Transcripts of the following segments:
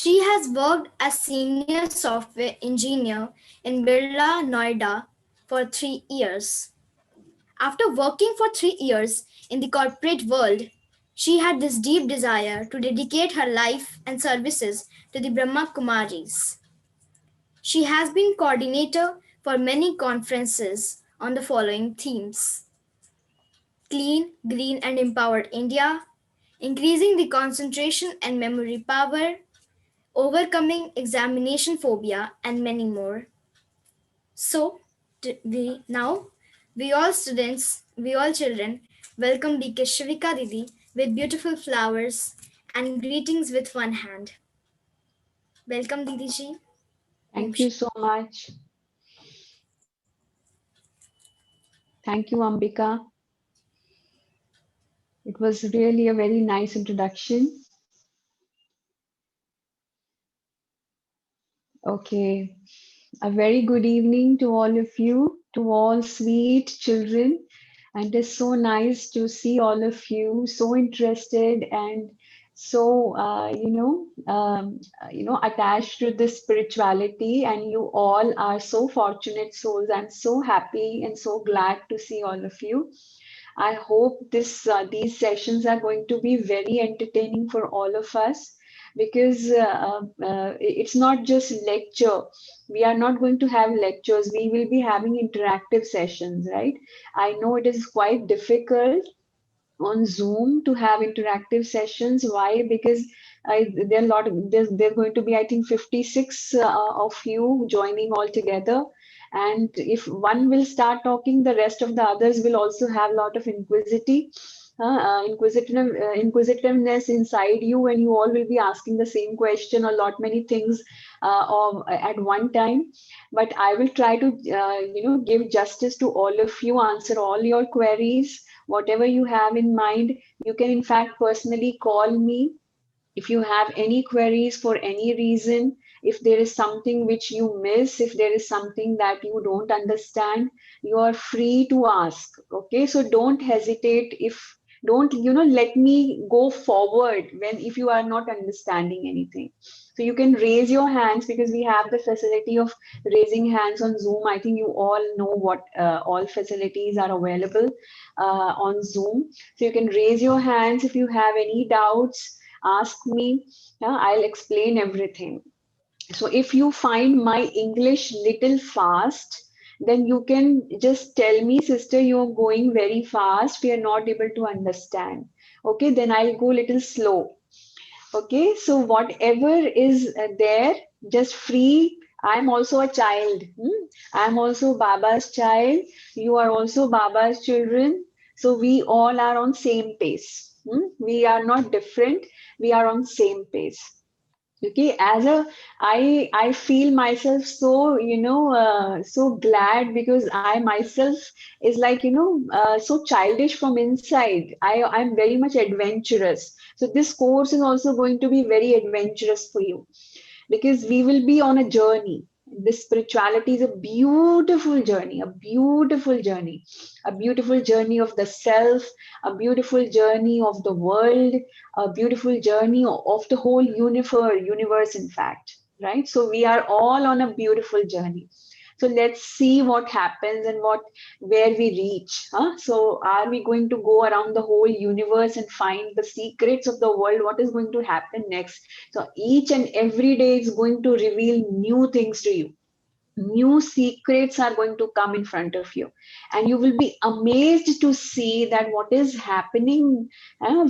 She has worked as senior software engineer in Birla, Noida for 3 years. After working for 3 years in the corporate world, she had this deep desire to dedicate her life and services to the Brahma Kumaris. She has been coordinator for many conferences on the following themes: Clean, Green and Empowered India, Increasing the Concentration and Memory Power, Overcoming Examination Phobia, and many more. So, we all students, we all children, welcome DK Shivika Didi with beautiful flowers and greetings with one hand. Welcome Didi ji. Thank you so much. Thank you, Ambika. It was really a very nice introduction. Okay, a very good evening to all of you, to all sweet children. And it's so nice to see all of you so interested and so attached to this spirituality. And you all are so fortunate souls. I'm so happy and so glad to see all of you. I hope these sessions are going to be very entertaining for all of us, because it's not just lecture. We are not going to have lectures. We will be having interactive sessions, right? I know it is quite difficult on Zoom to have interactive sessions. Why? Because there are a lot of, there's going to be, I think, 56 of you joining all together. And if one will start talking, the rest of the others will also have a lot of inquisitiveness inside you, and you all will be asking the same question, a lot many things at one time. But I will try to give justice to all of you, answer all your queries, whatever you have in mind. You can in fact personally call me if you have any queries for any reason. If there is something which you miss, if there is something that you don't understand, you are free to ask. Okay, so don't hesitate. If don't let me go forward when if you are not understanding anything. So you can raise your hands, because we have the facility of raising hands on Zoom. I think you all know what all facilities are available on Zoom. So you can raise your hands if you have any doubts. Ask me. I'll explain everything. So if you find my English little fast, then you can just tell me, sister, you're going very fast, we are not able to understand. Okay, then I'll go little slow. Okay, so whatever is there, just free. I'm also a child. I'm also Baba's child. You are also Baba's children. So we all are on same pace. We are not different. We are on same pace. Okay, as a I feel myself so so glad, because I myself is like so childish from inside. I'm very much adventurous. So this course is also going to be very adventurous for you, because we will be on a journey. This spirituality is a beautiful journey, a beautiful journey of the self, a beautiful journey of the world, a beautiful journey of the whole universe, in fact, right? So we are all on a beautiful journey. So let's see what happens and where we reach. So are we going to go around the whole universe and find the secrets of the world? What is going to happen next? So each and every day is going to reveal new things to you. New secrets are going to come in front of you, and you will be amazed to see that what is happening.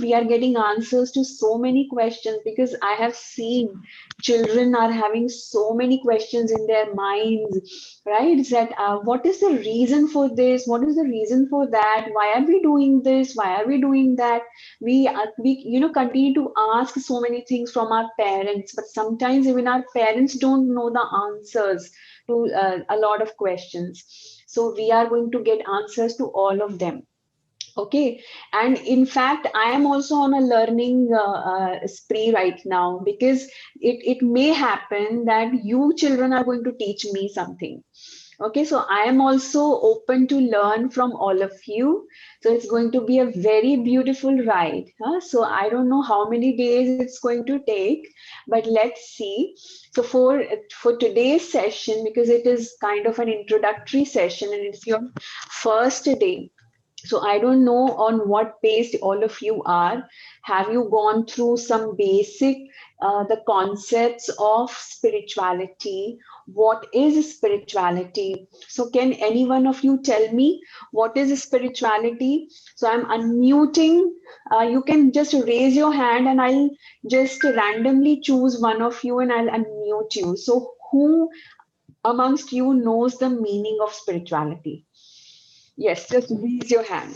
We are getting answers to so many questions, because I have seen children are having so many questions in their minds, right? That what is the reason for this, what is the reason for that, why are we doing this, why are we doing that? We continue to ask so many things from our parents, but sometimes even our parents don't know the answers to a lot of questions. So we are going to get answers to all of them. Okay, and in fact, I am also on a learning spree right now, because it may happen that you children are going to teach me something. Okay, so I am also open to learn from all of you. So it's going to be a very beautiful ride. So I don't know how many days it's going to take, but let's see. So for today's session, because it is kind of an introductory session and it's your first day, so I don't know on what pace all of you are. Have you gone through some basic, the concepts of spirituality? What is spirituality? So can any one of you tell me what is spirituality? So I'm unmuting. You can just raise your hand and I'll just randomly choose one of you and I'll unmute you. So who amongst you knows the meaning of spirituality? Yes, just raise your hand.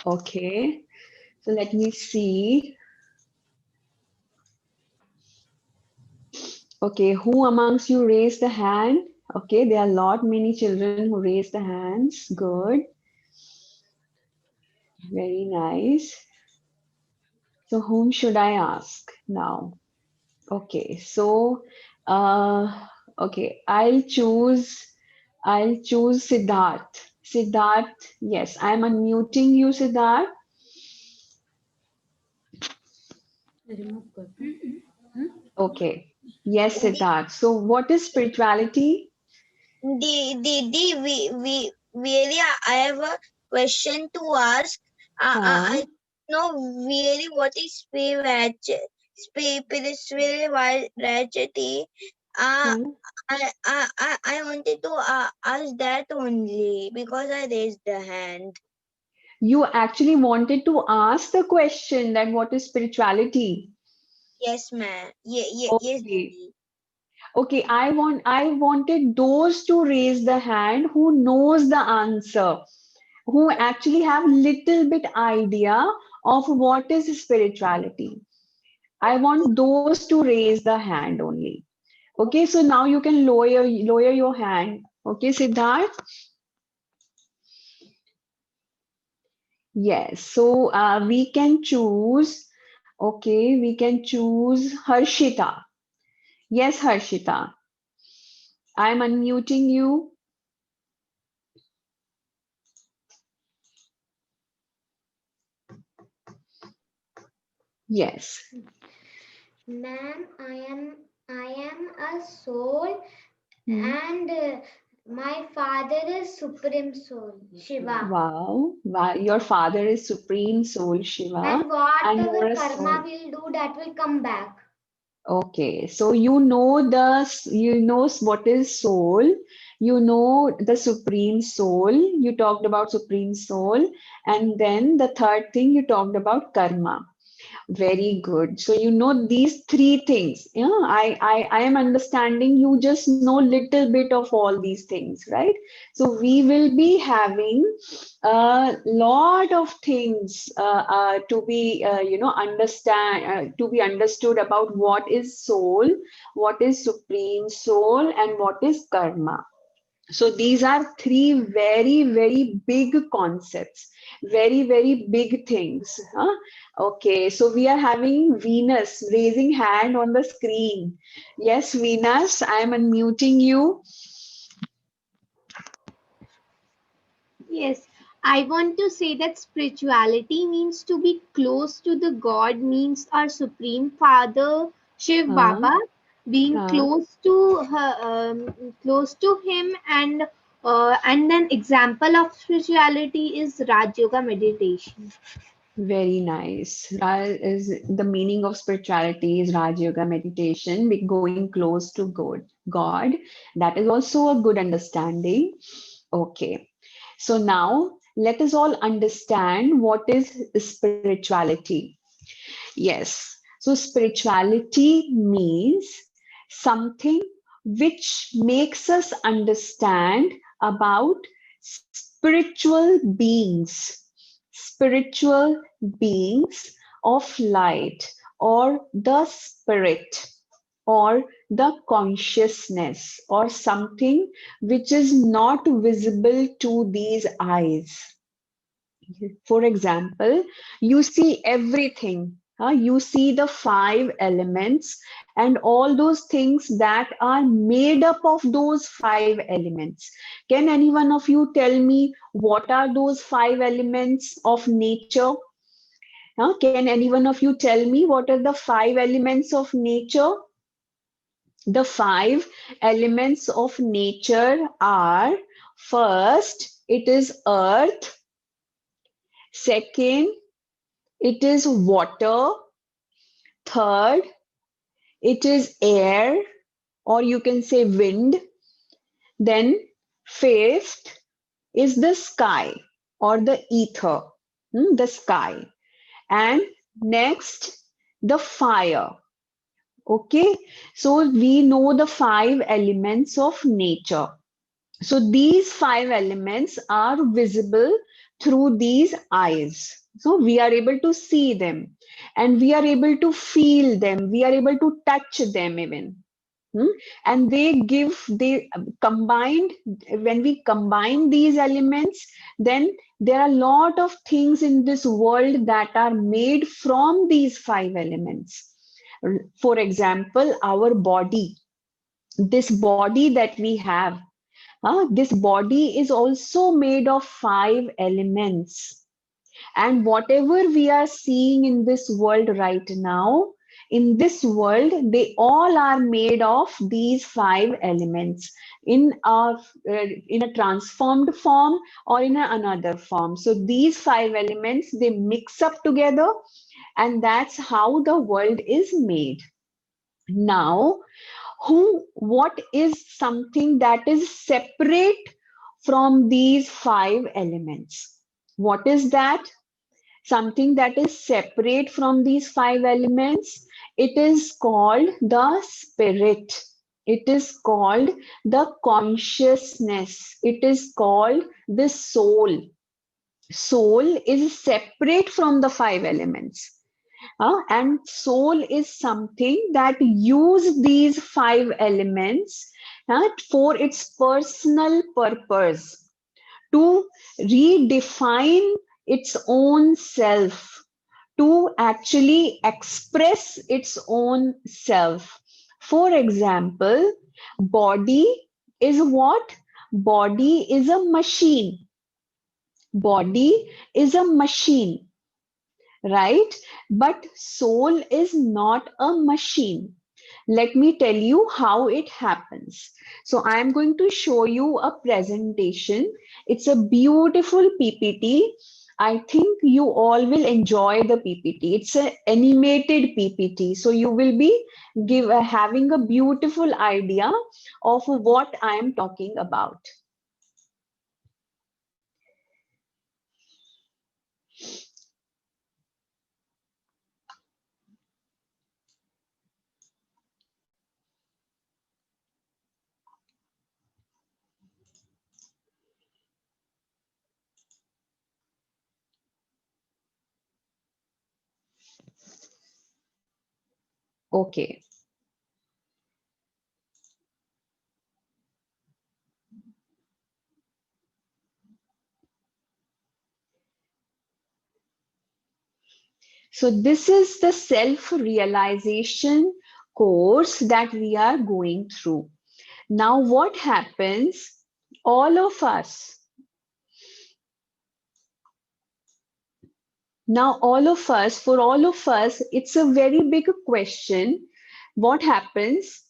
Okay, so let me see. Okay, who amongst you raised the hand? Okay, there are a lot many children who raised the hands. Good, very nice. So whom should I ask now? Okay, so okay, I'll choose Siddharth. Siddharth, yes, I'm unmuting you, Siddharth. Okay, yes, Siddharth. So what is spirituality? Didi, we really, I have a question to ask. Huh? I know really what is spirituality. Uh, Huh? I wanted to ask that only because I raised the hand. You actually wanted to ask the question that what is spirituality? Yes, ma'am. Yes, Okay. Didi. Okay, I wanted those to raise the hand who knows the answer, who actually have little bit idea of what is spirituality. I want those to raise the hand only. Okay, so now you can lower your hand. Okay, Siddharth? Yes, so we can choose, okay, we can choose Harshita. Yes, Harshita. I'm unmuting you. Yes. Ma'am, I am a soul, Hmm. and my father is Supreme Soul, Shiva. Wow. Wow. Your father is Supreme Soul Shiva, And and you're whatever a karma soul. will do, that will come back. Okay, so you know what is soul, you know the supreme soul, you talked about supreme soul, and then the third thing you talked about karma. Very good. So you know these three things. Yeah, I am understanding you just know little bit of all these things, right? So we will be having a lot of things to be to be understood about what is soul, what is supreme soul, and what is karma. So these are three very, very big concepts, very, very big things. Huh? Okay, so we are having Venus raising hand on the screen. Yes, Venus, I am unmuting you. Yes, I want to say that spirituality means to be close to the God, means our Supreme Father, Shiv Huh? Baba, being Huh? close to Him, and an example of spirituality is Raj Yoga meditation. Very nice. Is the meaning of spirituality is Raj Yoga meditation, going close to God. That is also a good understanding. Okay. So now let us all understand what is spirituality. Yes. So spirituality means something which makes us understand about spiritual beings, spiritual beings of light, or the spirit, or the consciousness, or something which is not visible to these eyes. For example, you see everything. You see the 5 elements and all those things that are made up of those 5 elements. Can any one of you tell me what are those 5 elements of nature? Can any one of you tell me what are the 5 elements of nature? The 5 elements of nature are: first, it is earth; second, it is water; third, it is air, or you can say wind; then fifth is the sky or the ether, the sky; and next, the fire. Okay, so we know the 5 elements of nature. So these 5 elements are visible through these eyes. So we are able to see them and we are able to feel them. We are able to touch them even. And they combined, when we combine these elements, then there are a lot of things in this world that are made from these 5 elements. For example, our body, this body that we have, this body is also made of 5 elements. And whatever we are seeing in this world right now, in this world, they all are made of these 5 elements in a transformed form or in another form. So these 5 elements, they mix up together, and that's how the world is made. Now, what is something that is separate from these 5 elements? What is that? Something that is separate from these 5 elements. It is called the spirit. It is called the consciousness. It is called the soul. Soul is separate from the 5 elements. And soul is something that use these 5 elements for its personal purpose, to redefine its own self, to actually express its own self. For example, body is what? Body is a machine. Body is a machine, right? But soul is not a machine. Let me tell you how it happens. So I'm going to show you a presentation. It's a beautiful PPT. I think you all will enjoy the PPT. It's an animated PPT. So you will be having a beautiful idea of what I am talking about. Okay. So this is the self-realization course that we are going through. Now what happens? All of us, for all of us, it's a very big question. What happens?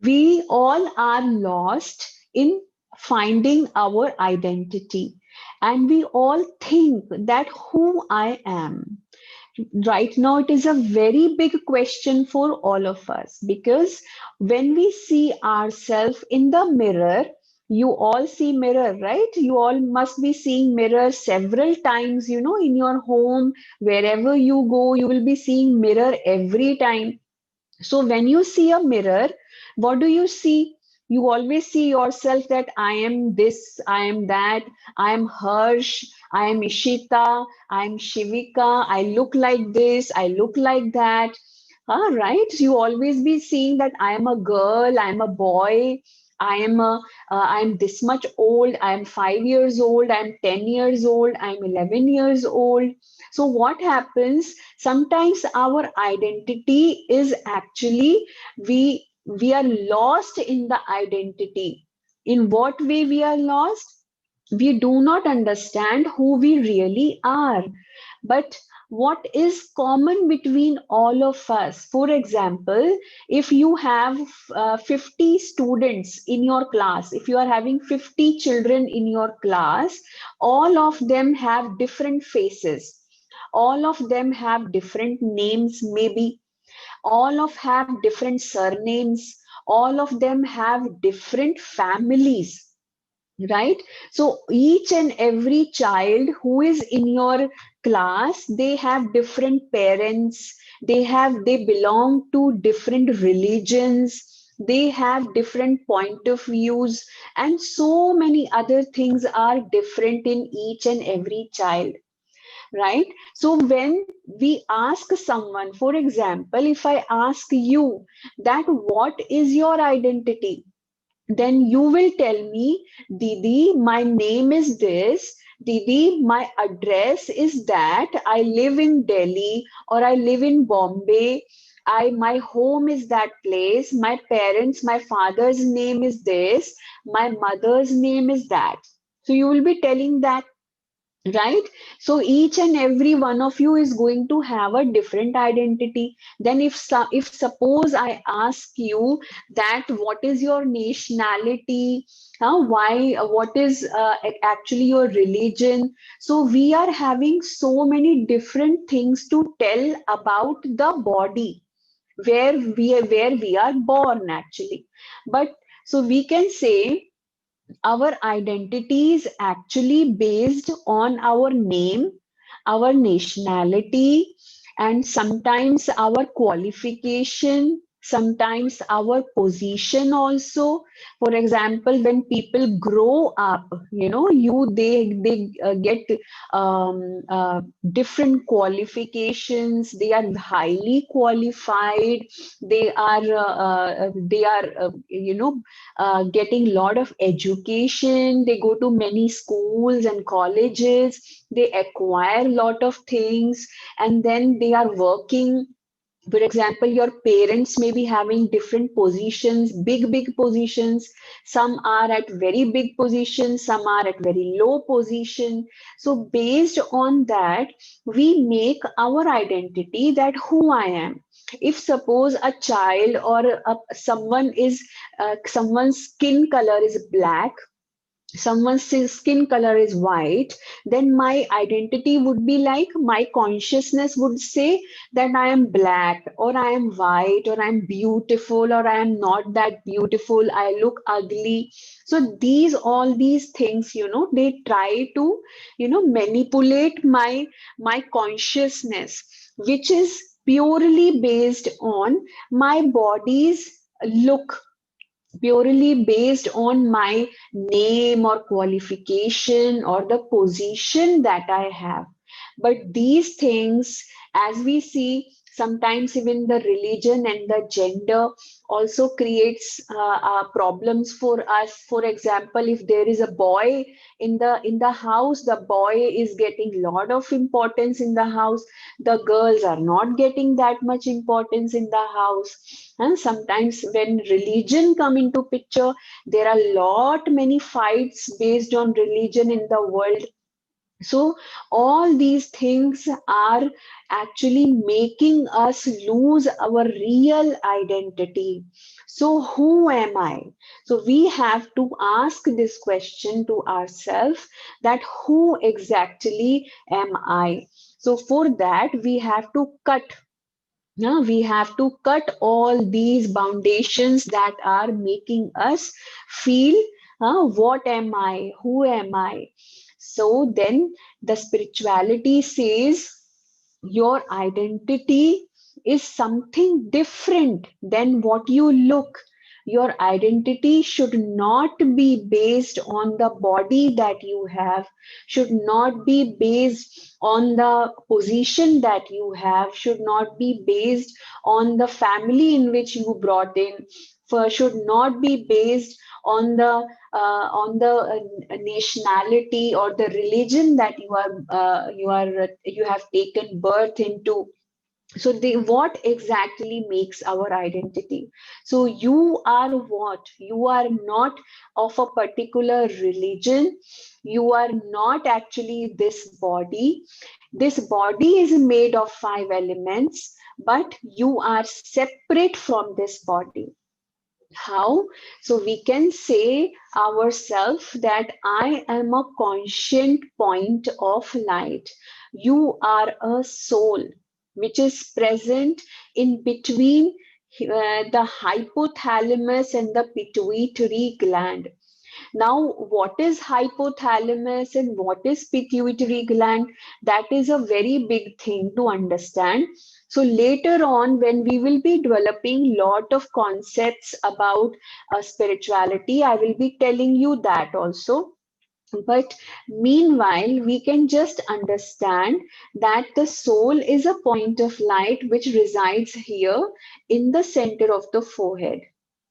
We all are lost in finding our identity, and we all think that who I am. Right now, it is a very big question for all of us, because when we see ourselves in the mirror, you all see mirror, right? You all must be seeing mirror several times, in your home, wherever you go, you will be seeing mirror every time. So when you see a mirror, what do you see? You always see yourself that I am this, I am that, I am Harsh, I am Ishita, I am Shivika, I look like this, I look like that. Right? You always be seeing that I am a girl, I am a boy, I'm this much old, I'm 5 years old, I'm 10 years old, I'm 11 years old. So what happens, sometimes our identity is actually, we are lost in the identity. In what way we are lost? We do not understand who we really are. But what is common between all of us? For example, if you have 50 students in your class, if you are having 50 children in your class, all of them have different faces. All of them have different names, maybe. All of have different surnames. All of them have different families, right? So each and every child who is in your class, they have different parents, they belong to different religions, they have different point of views, and so many other things are different in each and every child, right? So when we ask someone, for example, if I ask you that what is your identity, then you will tell me, Didi, my name is this. Didi, my address is that. I live in Delhi or I live in Bombay. My home is that place. My parents, my father's name is this. My mother's name is that. So you will be telling that, right? So each and every one of you is going to have a different identity. Then if suppose I ask you that what is your nationality, why, what is actually your religion, so we are having so many different things to tell about the body, where we are born actually. But so we can say our identity is actually based on our name, our nationality, and sometimes our qualification, sometimes our position also. For example, when people grow up, they get different qualifications. They are highly qualified. They are getting a lot of education. They go to many schools and colleges. They acquire a lot of things, and then they are working. For example, your parents may be having different positions, big positions. Some are at very big positions, some are at very low position. So based on that, we make our identity, that who I am. If suppose a child or someone's skin color is black, someone's skin color is white, then my identity would be like, my consciousness would say that I am black or I am white or I'm beautiful or I am not that beautiful, I look ugly. So all these things, they try to, manipulate my consciousness, which is purely based on my body's look, purely based on my name or qualification or the position that I have. But these things, as we see, sometimes even the religion and the gender also creates problems for us. For example, if there is a boy in the house, the boy is getting a lot of importance in the house. The girls are not getting that much importance in the house. And sometimes when religion come into picture, there are many fights based on religion in the world. So all these things are actually making us lose our real identity. So who am I? So we have to ask this question to ourselves, that who exactly am I? So for that, we have to cut all these foundations that are making us feel, what am I? Who am I? So then the spirituality says your identity is something different than what you look. Your identity should not be based on the body that you have, should not be based on the position that you have, should not be based on the family in which you brought in. should not be based on the nationality or the religion that you have taken birth into. So what exactly makes our identity? So you are what? You are not of a particular religion. You are not actually this body. This body is made of 5 elements, but you are separate from this body. How? So we can say ourselves that I am a conscient point of light. You are a soul which is present in between the hypothalamus and the pituitary gland. Now, what is hypothalamus and what is pituitary gland? That is a very big thing to understand. So later on, when we will be developing lot of concepts about spirituality, I will be telling you that also. But meanwhile, we can just understand that the soul is a point of light which resides here in the center of the forehead.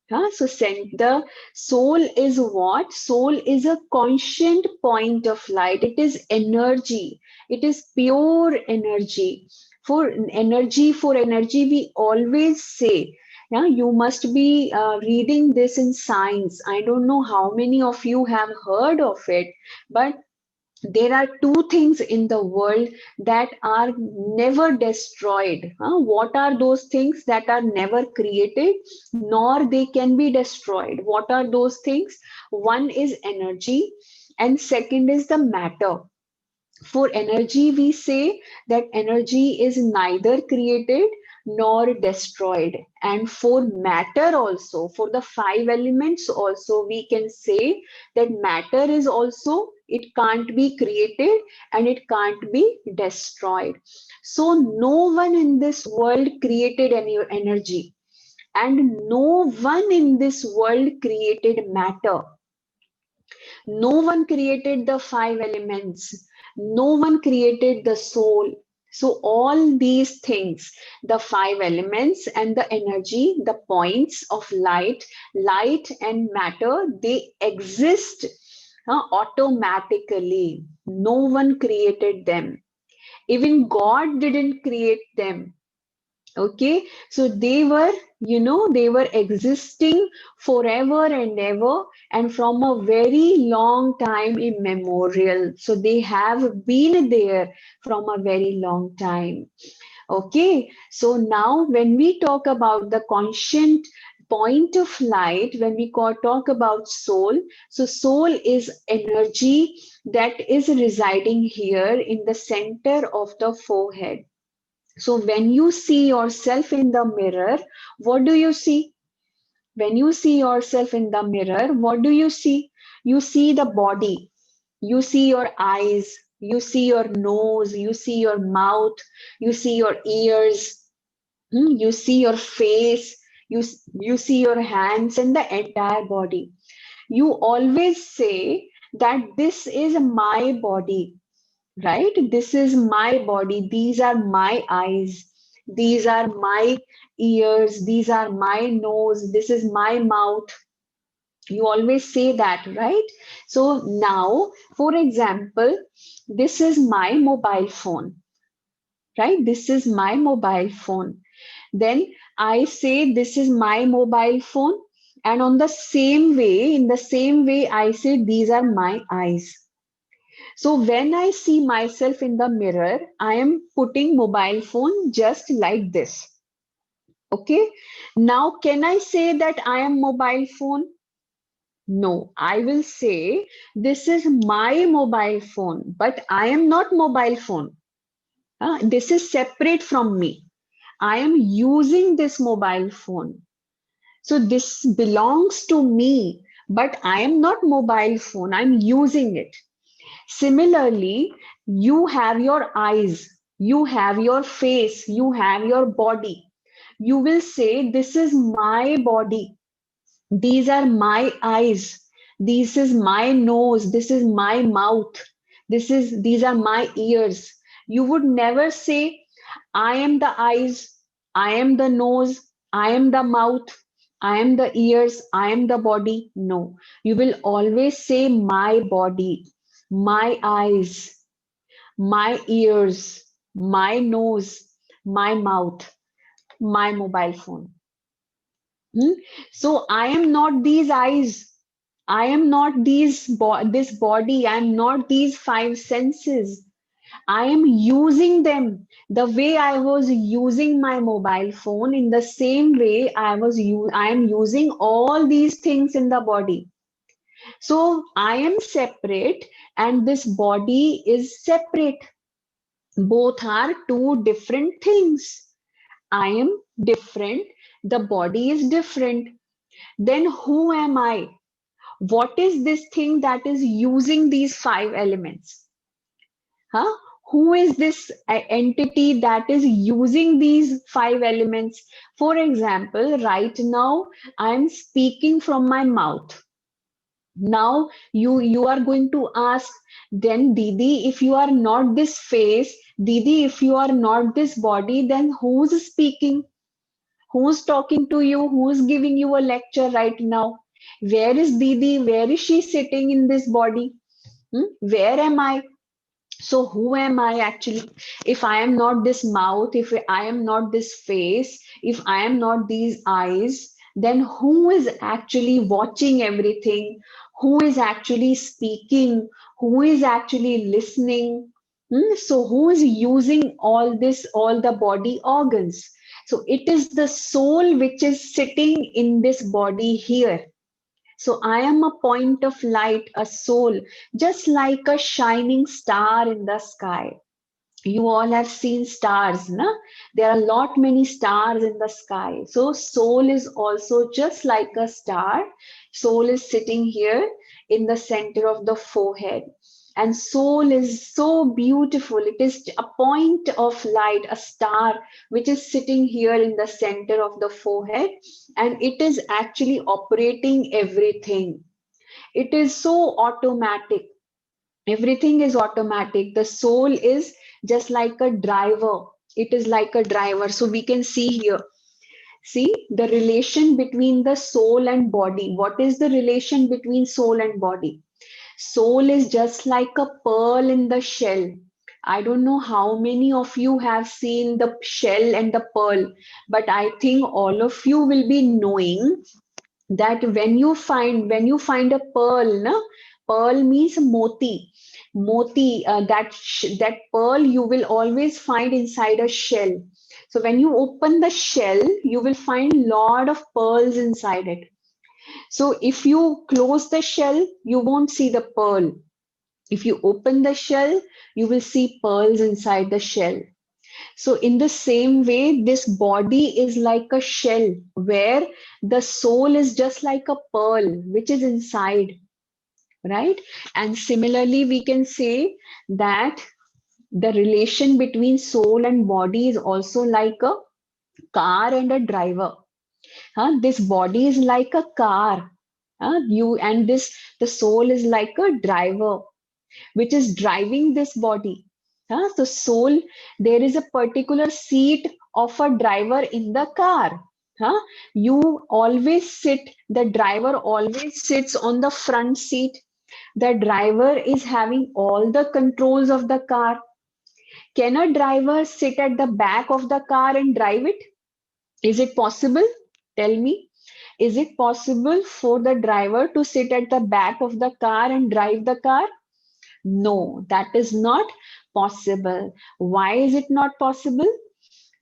So the soul is what? Soul is a conscient point of light. It is energy. It is pure energy. For energy, we always say, yeah, you must be reading this in science. I don't know how many of you have heard of it, but there are two things in the world that are never destroyed. What are those things that are never created nor they can be destroyed? What are those things? One is energy and second is the matter. For energy, we say that energy is neither created nor destroyed. And for matter also, for the 5 elements also, we can say that matter is also, it can't be created and it can't be destroyed. So no one in this world created any energy and no one in this world created matter. No one created the 5 elements. No one created the soul. So all these things, the 5 elements and the energy, the points of light and matter, they exist automatically. No one created them. Even God didn't create them. Okay, so they were, they were existing forever and ever and from a very long time immemorial. So they have been there from a very long time. Okay, so now when we talk about the conscient point of light, when we talk about soul, so soul is energy that is residing here in the center of the forehead. So when you see yourself in the mirror, what do you see? When you see yourself in the mirror, what do you see? You see the body, you see your eyes, you see your nose, you see your mouth, you see your ears, you see your face, you see your hands and the entire body. You always say that this is my body. Right? This is my body. These are my eyes. These are my ears. These are my nose. This is my mouth. You always say that, right? So now, for example, this is my mobile phone, right? This is my mobile phone. Then I say this is my mobile phone. And on the same way, in the same way, I say these are my eyes. So when I see myself in the mirror, I am putting mobile phone just like this. Okay. Now, can I say that I am mobile phone? No, I will say this is my mobile phone, but I am not mobile phone. This is separate from me. I am using this mobile phone. So this belongs to me, but I am not mobile phone. I'm using it. Similarly, you have your eyes, you have your face, you have your body. You will say, this is my body. These are my eyes. This is my nose. This is my mouth. These are my ears. You would never say, I am the eyes, I am the nose, I am the mouth, I am the ears, I am the body. No, you will always say my body, my eyes, my ears, my nose, my mouth, my mobile phone. So I am not these eyes. I am not this body. I am not these five senses. I am using them the way I was using my mobile phone. In the same way, I am using all these things in the body. So I am separate, and this body is separate. Both are two different things. I am different. The body is different. Then who am I? What is this thing that is using these five elements? Huh? Who is this entity that is using these five elements? For example, right now I'm speaking from my mouth. Now you are going to ask, then Didi, if you are not this face, Didi, if you are not this body, then who's speaking? Who's talking to you? Who's giving you a lecture right now? Where is Didi? Where is she sitting in this body? Where am I? So who am I actually? If I am not this mouth, if I am not this face, if I am not these eyes, then who is actually watching everything? Who is actually speaking? Who is actually listening? So who is using all this, all the body organs? So it is the soul which is sitting in this body here. So I am a point of light, a soul, just like a shining star in the sky. You all have seen stars, na? There are a lot many stars in the sky. So soul is also just like a star. Soul is sitting here in the center of the forehead. And soul is so beautiful. It is a point of light, a star, which is sitting here in the center of the forehead. And it is actually operating everything. It is so automatic. Everything is automatic. The soul is just like a driver. It is like a driver. So we can see here. See the relation between the soul and body. What is the relation between soul and body? Soul is just like a pearl in the shell. I don't know how many of you have seen the shell and the pearl, but I think all of you will be knowing that when you find a pearl, na, pearl means moti. Moti, that pearl you will always find inside a shell. So when you open the shell, you will find lot of pearls inside it. So if you close the shell, you won't see the pearl. If you open the shell, you will see pearls inside the shell. So in the same way, this body is like a shell where the soul is just like a pearl, which is inside, right? And similarly, we can say that the relation between soul and body is also like a car and a driver. This body is like a car. The soul is like a driver, which is driving this body. So soul, there is a particular seat of a driver in the car. You always sit, the driver always sits on the front seat. The driver is having all the controls of the car. Can a driver sit at the back of the car and drive it? Is it possible? Tell me. Is it possible for the driver to sit at the back of the car and drive the car? No, that is not possible. Why is it not possible?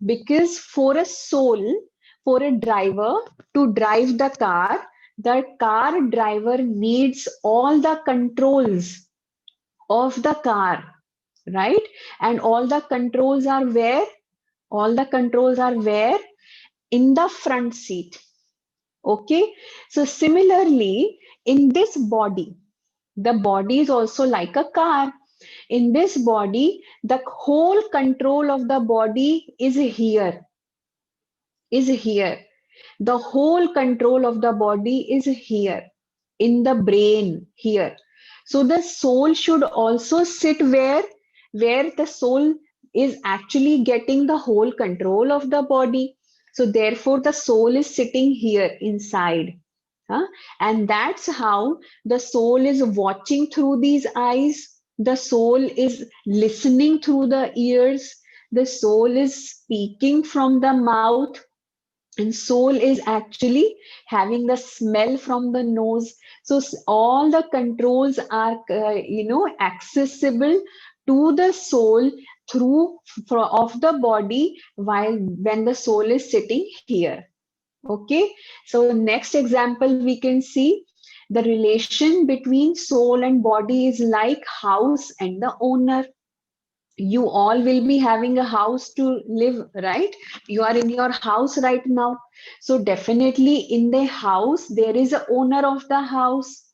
Because for a soul, for a driver to drive the car driver needs all the controls of the car, right? And all the controls are where? All the controls are where? In the front seat. Okay. So similarly, in this body, the body is also like a car. In this body, the whole control of the body is here. The whole control of the body is here, in the brain here. So the soul should also sit where the soul is actually getting the whole control of the body. So therefore the soul is sitting here inside. And that's how the soul is watching through these eyes. The soul is listening through the ears. The soul is speaking from the mouth. And soul is actually having the smell from the nose. So all the controls are, accessible to the soul through of the body while when the soul is sitting here. Okay, so next example we can see the relation between soul and body is like house and the owner. You all will be having a house to live, right? You are in your house right now. So definitely in the house, there is a owner of the house.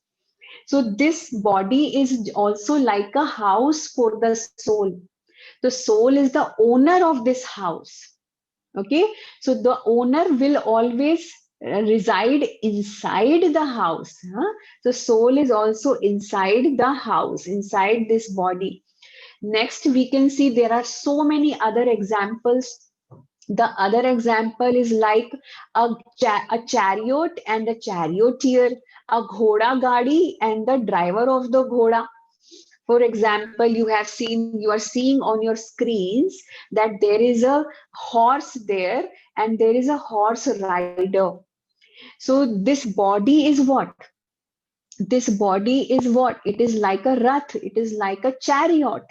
So this body is also like a house for the soul. The soul is the owner of this house. Okay, so the owner will always reside inside the house. The soul is also inside the house, inside this body. Next, we can see there are so many other examples. The other example is like a chariot and a charioteer, a ghoda gadi and the driver of the ghoda. For example, you are seeing on your screens that there is a horse there and there is a horse rider. So this body is what? This body is what? It is like a rath, it is like a chariot,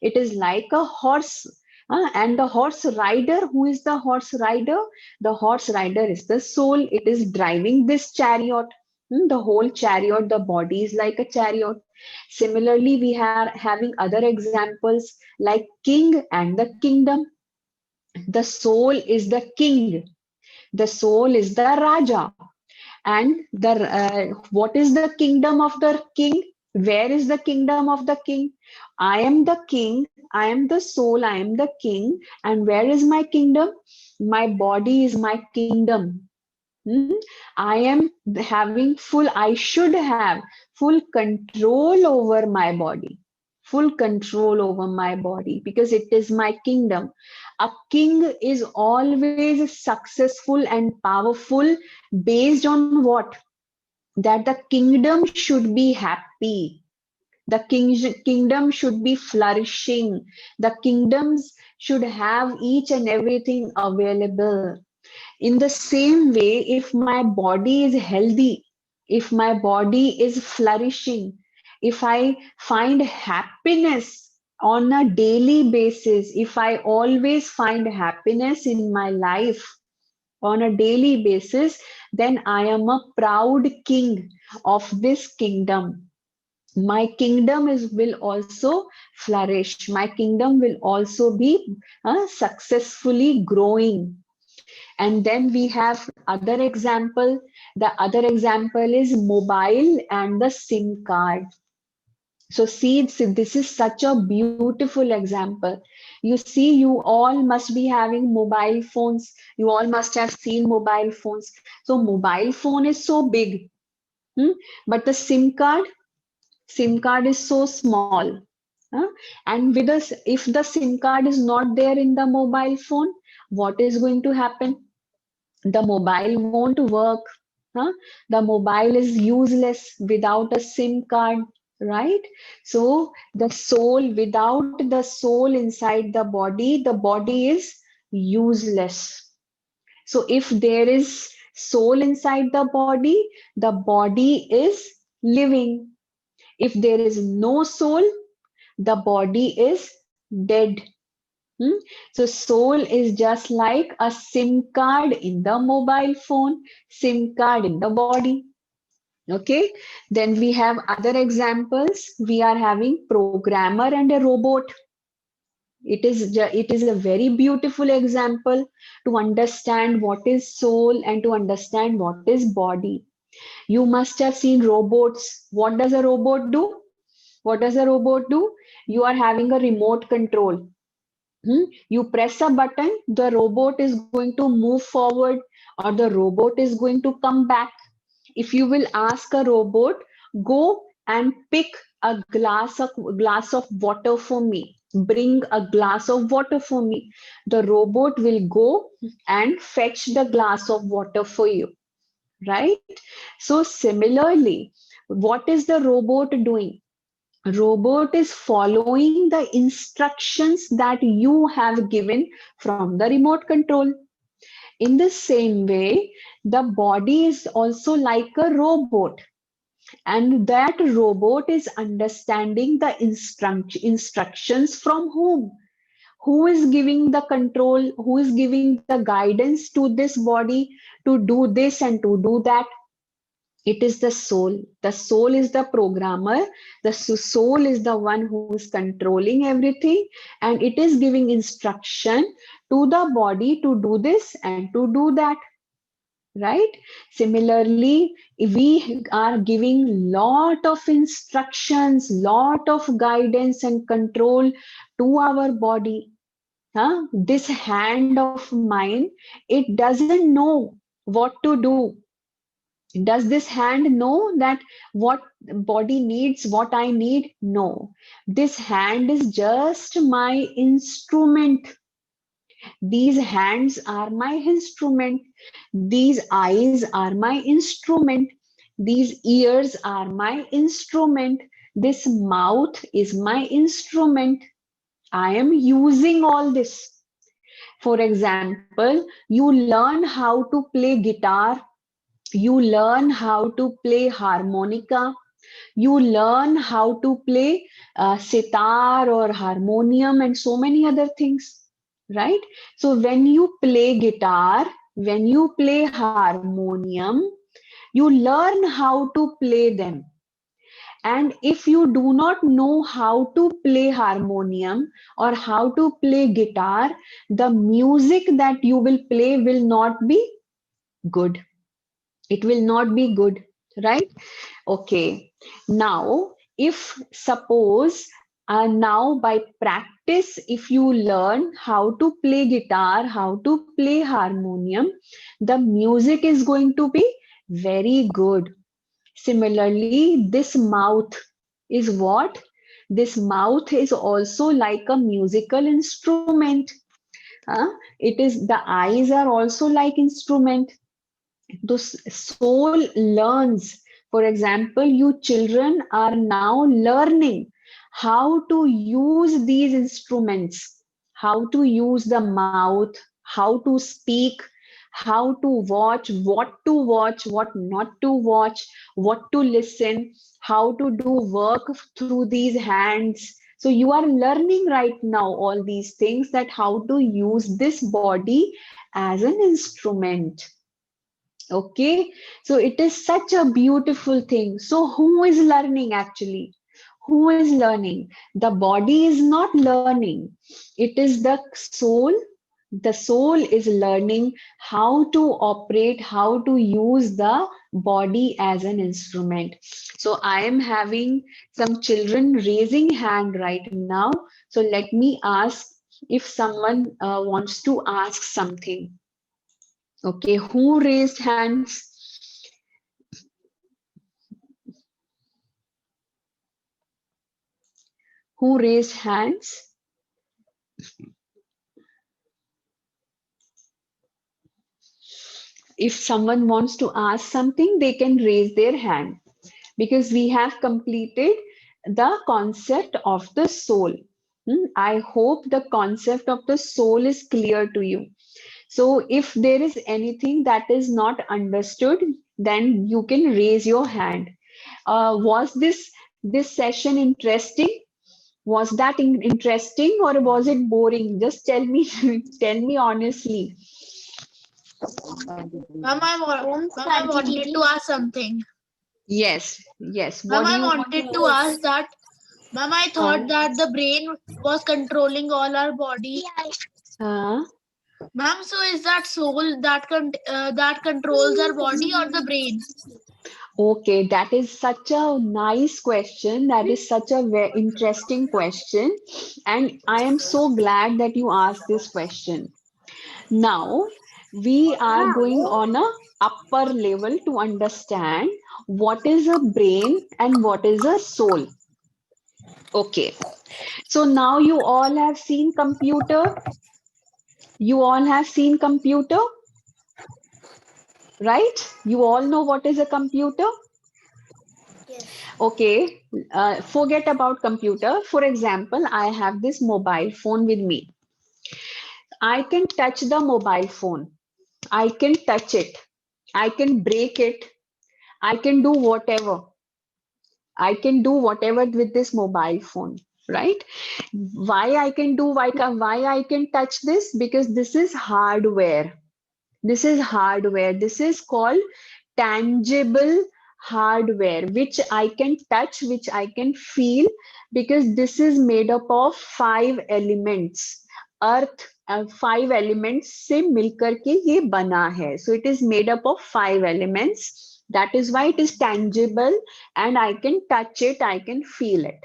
it is like a horse. And the horse rider, who is the horse rider? The horse rider is the soul. It is driving this chariot. The whole chariot, the body is like a chariot. Similarly, we are having other examples like king and the kingdom. The soul is the king. The soul is the Raja. And what is the kingdom of the king? Where is the kingdom of the king? I am the king. I am the soul. I am the king. And where is my kingdom? My body is my kingdom. I am having I should have full control over my body. Full control over my body because it is my kingdom. A king is always successful and powerful based on what? That the kingdom should be happy. The kingdom should be flourishing. The kingdoms should have each and everything available. In the same way, if my body is healthy, if my body is flourishing, if I find happiness on a daily basis, if I always find happiness in my life on a daily basis, then I am a proud king of this kingdom. My kingdom will also flourish. My kingdom will also be successfully growing. And then we have other example. The other example is mobile and the SIM card. So see, this is such a beautiful example. You see, you all must be having mobile phones. You all must have seen mobile phones. So mobile phone is so big, but the SIM card is so small. And with us, if the SIM card is not there in the mobile phone, what is going to happen? The mobile won't work. The mobile is useless without a SIM card, right? So the soul, without the soul inside the body is useless. So if there is soul inside the body is living. If there is no soul, the body is dead. So soul is just like a SIM card in the mobile phone, SIM card in the body. Okay, then we have other examples. We are having programmer and a robot. It is a very beautiful example to understand what is soul and to understand what is body. You must have seen robots. What does a robot do? What does a robot do? You are having a remote control. You press a button, the robot is going to move forward or the robot is going to come back. If you will ask a robot, go and pick a glass of water for me. bring a glass of water for me. The robot will go and fetch the glass of water for you, right? So similarly, what is the robot doing? Robot is following the instructions that you have given from the remote control. In the same way, the body is also like a robot, and that robot is understanding the instructions from whom? Who is giving the control? Who is giving the guidance to this body to do this and to do that? It is the soul. The soul is the programmer. The soul is the one who is controlling everything, and it is giving instruction to the body to do this and to do that, right? Similarly, we are giving lot of instructions, lot of guidance and control to our body. This hand of mine, it doesn't know what to do. Does this hand know that what body needs, what I need? No. This hand is just my instrument. These hands are my instrument. These eyes are my instrument. These ears are my instrument. This mouth is my instrument. I am using all this. For example, you learn how to play guitar. You learn how to play harmonica. You learn how to play sitar or harmonium and so many other things, right? So when you play guitar, when you play harmonium, you learn how to play them. And if you do not know how to play harmonium or how to play guitar, the music that you will play will not be good. It will not be good, right? Okay. Now, if suppose now by practice, if you learn how to play guitar, how to play harmonium, the music is going to be very good. Similarly, this mouth is what? This mouth is also like a musical instrument. It is, the eyes are also like instrument. The soul learns. For example, you children are now learning how to use these instruments, how to use the mouth, how to speak, how to watch, what not to watch, what to listen, how to do work through these hands. So you are learning right now all these things, that how to use this body as an instrument. Okay, so it is such a beautiful thing. So who is learning actually? Who is learning? The body is not learning. It is the soul. The soul is learning how to operate, how to use the body as an instrument. So I am having some children raising hand right now. So let me ask if someone wants to ask something. Okay, who raised hands? Who raised hands? If someone wants to ask something, they can raise their hand, because we have completed the concept of the soul. I hope the concept of the soul is clear to you. So if there is anything that is not understood, then you can raise your hand. Was this session interesting? Was that interesting, or was it boring? Just tell me, tell me honestly. Ma'am, I wanted to ask something. Yes, yes. Ma'am, What do I you wanted to ask that. Ma'am, I thought that the brain was controlling all our body. Ma'am, so is that soul that that controls our body or the brain? Okay, that is such a nice question. That is such a very interesting question. And I am so glad that you asked this question. Now, we are going on a upper level to understand what is a brain and what is a soul. Okay, So now you all have seen computer. You all have seen computer, right? You all know what is a computer. Okay, forget about computer. For example, I have this mobile phone with me. I can touch the mobile phone. I can touch it. I can break it. I can do whatever. I can do whatever with this mobile phone, right? Why I can do, why I can touch this? Because this is hardware. This is hardware. This is called tangible hardware, which I can touch, which I can feel, because this is made up of 5 elements. Earth 5 elements से मिलकर के ये बना है. So it is made up of 5 elements. That is why it is tangible and I can touch it, I can feel it.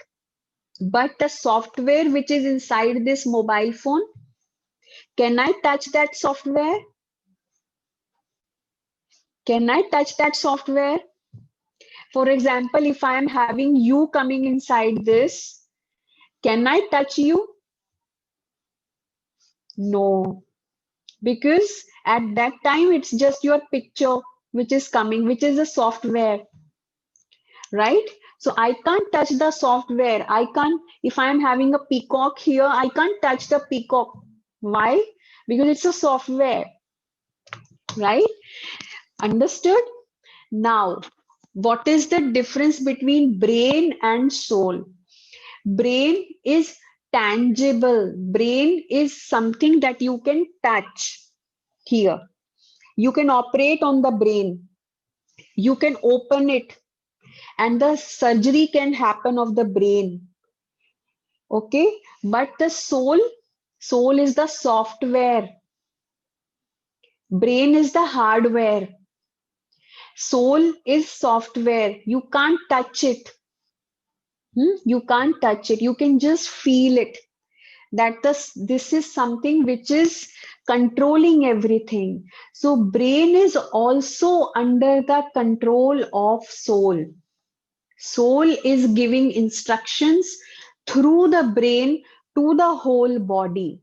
But the software which is inside this mobile phone, can I touch that software? Can I touch that software? For example, if I am having you coming inside this, can I touch you? No, because at that time it's just your picture which is coming, which is a software, right? So I can't touch the software. I can't, if I'm having a peacock here, I can't touch the peacock. Why? Because it's a software, right? Understood? Now, what is the difference between brain and soul? Brain is tangible. Brain is something that you can touch here. You can operate on the brain. You can open it and the surgery can happen of the brain. Okay, but the soul is the software. Brain is the hardware. Soul is software. You can't touch it. You can't touch it. You can just feel it. That this is something which is controlling everything. So brain is also under the control of soul. Soul is giving instructions through the brain to the whole body.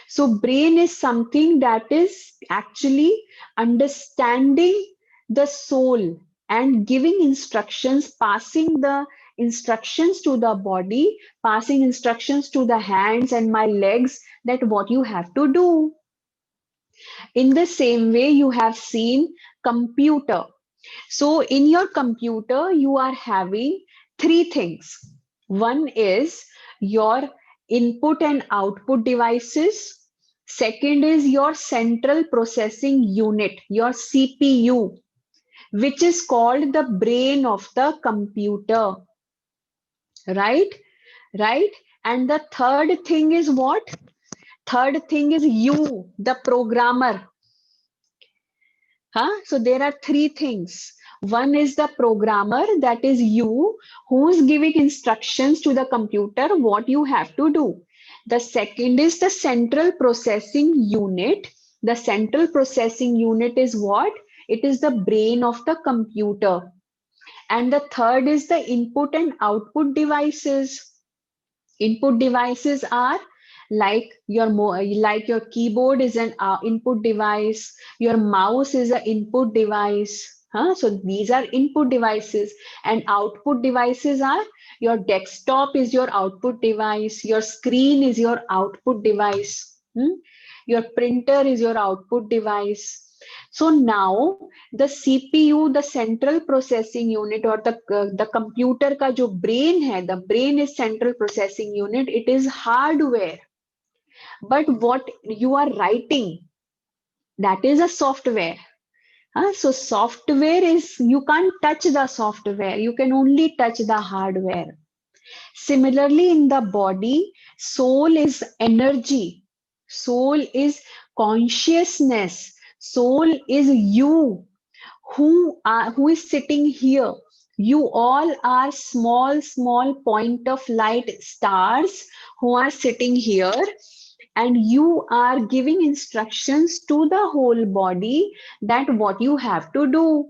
So brain is something that is actually understanding the soul and giving instructions, passing the instructions to the body, passing instructions to the hands and my legs that what you have to do. In the same way, you have seen computer. So in your computer, you are having 3 things. One is your input and output devices. Second is your central processing unit, your CPU, which is called the brain of the computer. Right? Right? And the third thing is what? Third thing is you, the programmer. So there are 3 things. One is the programmer, that is you, who is giving instructions to the computer what you have to do. The second is the central processing unit. The central processing unit is what? It is the brain of the computer. And the third is the input and output devices. Input devices are like your keyboard is an input device, your mouse is an input device. So these are input devices, and output devices are your desktop is your output device, your screen is your output device, your printer is your output device. So now the CPU, the central processing unit, or the computer का जो brain है, the brain is central processing unit. It is hardware. But what you are writing, that is a software. So software is, you can't touch the software. You can only touch the hardware. Similarly, in the body, soul is energy. Soul is consciousness. Soul is you, who is sitting here. You all are small point of light stars who are sitting here, and you are giving instructions to the whole body that what you have to do.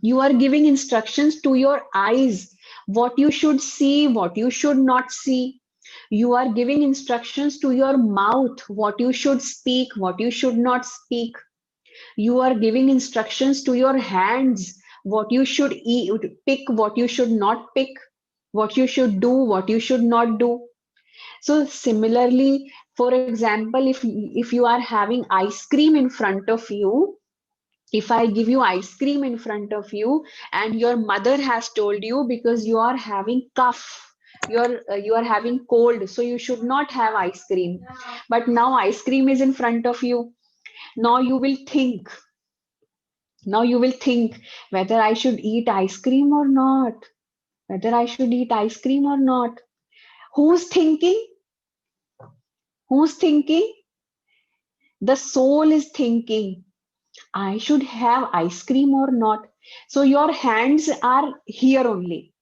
You are giving instructions to your eyes, what you should see, what you should not see. You are giving instructions to your mouth, what you should speak, what you should not speak. You are giving instructions to your hands, what you should eat, pick, what you should not pick, what you should do, what you should not do. So similarly, for example, if you are having ice cream in front of you, if I give you ice cream in front of you and your mother has told you because you are having cough, you are having cold, so you should not have ice cream. But now ice cream is in front of you. Now you will think. Now you will think whether I should eat ice cream or not. Whether I should eat ice cream or not. Who's thinking? Who's thinking? The soul is thinking, I should have ice cream or not. So your hands are here only.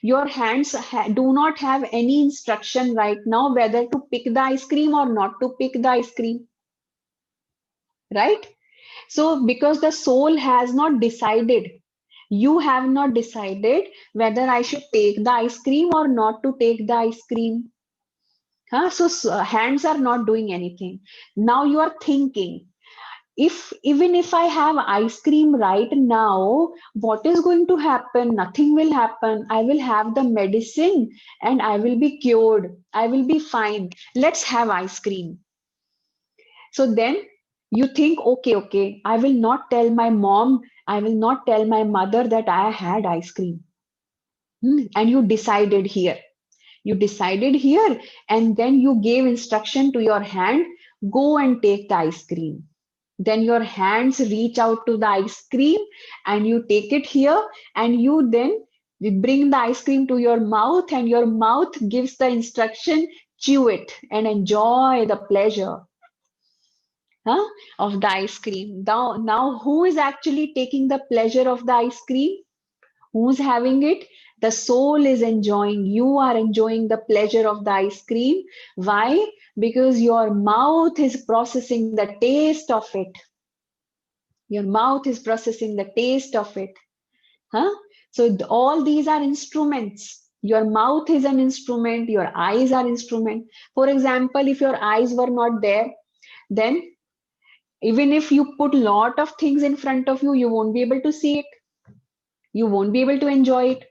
Your hands do not have any instruction right now whether to pick the ice cream or not to pick the ice cream. Right? So because the soul has not decided, you have not decided whether I should take the ice cream or not to take the ice cream. So hands are not doing anything. Now you are thinking, even if I have ice cream right now, what is going to happen? Nothing will happen. I will have the medicine and I will be cured. I will be fine. Let's have ice cream. So then you think, okay, I will not tell my mom, I will not tell my mother that I had ice cream. And you decided here. You decided here, and then you gave instruction to your hand, go and take the ice cream. Then your hands reach out to the ice cream and you take it here, and you then bring the ice cream to your mouth, and your mouth gives the instruction, chew it and enjoy the pleasure of the ice cream. Now who is actually taking the pleasure of the ice cream? Who's having it? The soul is enjoying. You are enjoying the pleasure of the ice cream. Why? Because your mouth is processing the taste of it. Your mouth is processing the taste of it. So all these are instruments. Your mouth is an instrument. Your eyes are instrument. For example, if your eyes were not there, then even if you put lot of things in front of you, you won't be able to see it. You won't be able to enjoy it.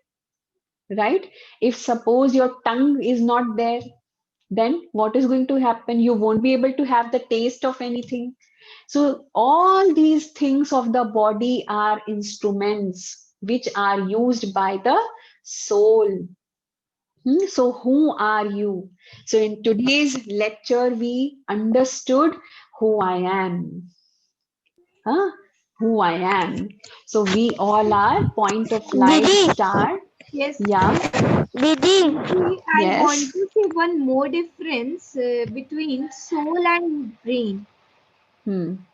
Right? If suppose your tongue is not there, then what is going to happen? You won't be able to have the taste of anything. So all these things of the body are instruments which are used by the soul. So who are you? So in today's lecture, we understood who I am. Who I am. So we all are point of light Didi. star. Yes. Yeah. Didi. I Yes. want to say one more difference between soul and brain. Ma'am,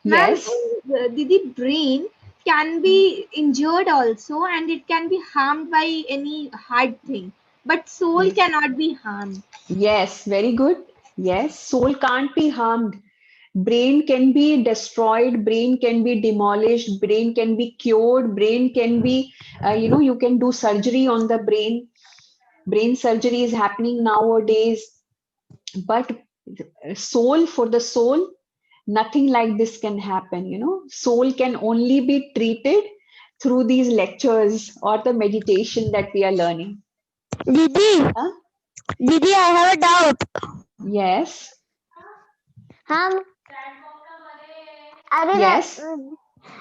Yes. the brain can be injured also, and it can be harmed by any hard thing, but soul Yes. cannot be harmed. Yes, very good. Yes, soul can't be harmed. Brain can be destroyed, brain can be demolished, brain can be cured, brain can be, you can do surgery on the brain. Brain surgery is happening nowadays. But soul, for the soul, nothing like this can happen. Soul can only be treated through these lectures or the meditation that we are learning. Didi. Huh? Didi, I have a doubt. Yes. Yes.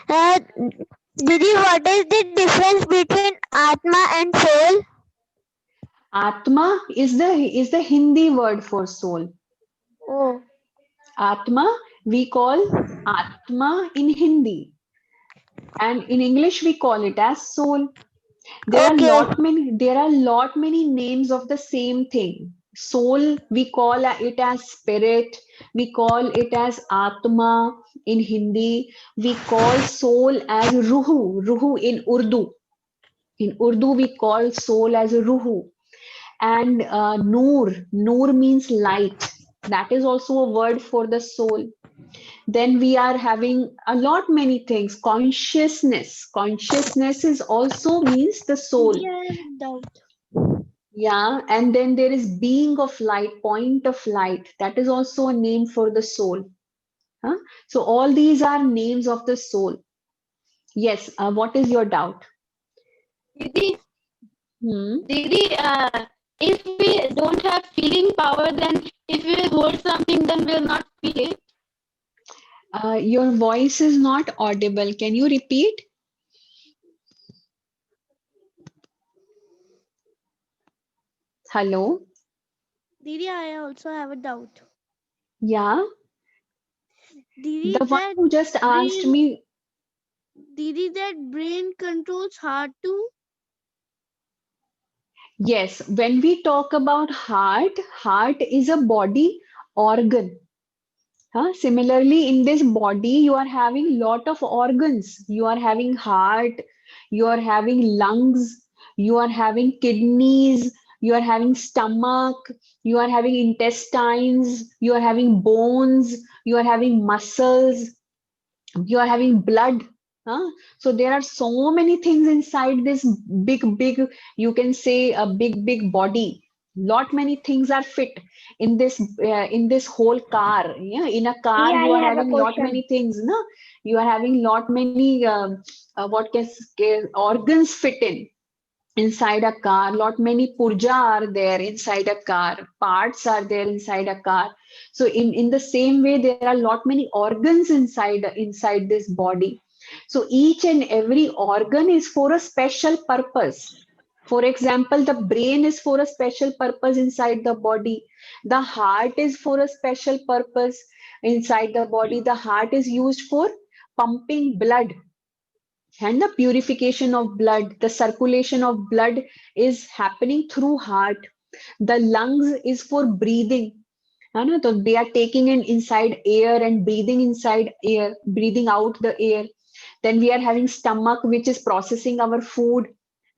Yes. Didi, what is the difference between Atma and soul? Atma is the Hindi word for soul. Oh. Atma we call Atma in Hindi, and in English we call it as soul. There are lot many names of the same thing. Soul, we call it as spirit, we call it as Atma in Hindi, we call soul as Ruhu in Urdu. In Urdu, we call soul as Ruhu. And Noor means light. That is also a word for the soul. Then we are having a lot many things. Consciousness is also means the soul. Didi, I have a doubt. Yeah, and then there is being of light, point of light. That is also a name for the soul. Huh? So all these are names of the soul. Yes, what is your doubt? Didi, Hmm. Didi, if we don't have feeling power, then if we hold something, then we'll not feel it. Your voice is not audible. Can you repeat? Hello? Didi, I also have a doubt. Yeah, Didi, the one that who just asked brain, me. Didi, that brain controls heart too. Yes, when we talk about heart, heart is a body organ. Huh? Similarly, in this body, you are having lot of organs. You are having heart, you are having lungs, you are having kidneys, you are having stomach, you are having intestines, you are having bones, you are having muscles, you are having blood. Huh? So there are so many things inside this big, you can say a big body. Lot many things are fit in this whole car. Yeah, in a car Yeah, you I are have a having lot question. many things. No, you are having lot many what can organs fit in inside a car. Lot many purja are there inside a car, parts are there inside a car. So in the same way there are lot many organs inside this body. So each and every organ is for a special purpose. For example, the brain is for a special purpose inside the body. The heart is for a special purpose inside the body. The heart is used for pumping blood and the purification of blood. The circulation of blood is happening through heart. The lungs is for breathing. है ना? So they are taking in inside air and breathing inside air, breathing out the air. Then we are having stomach, which is processing our food,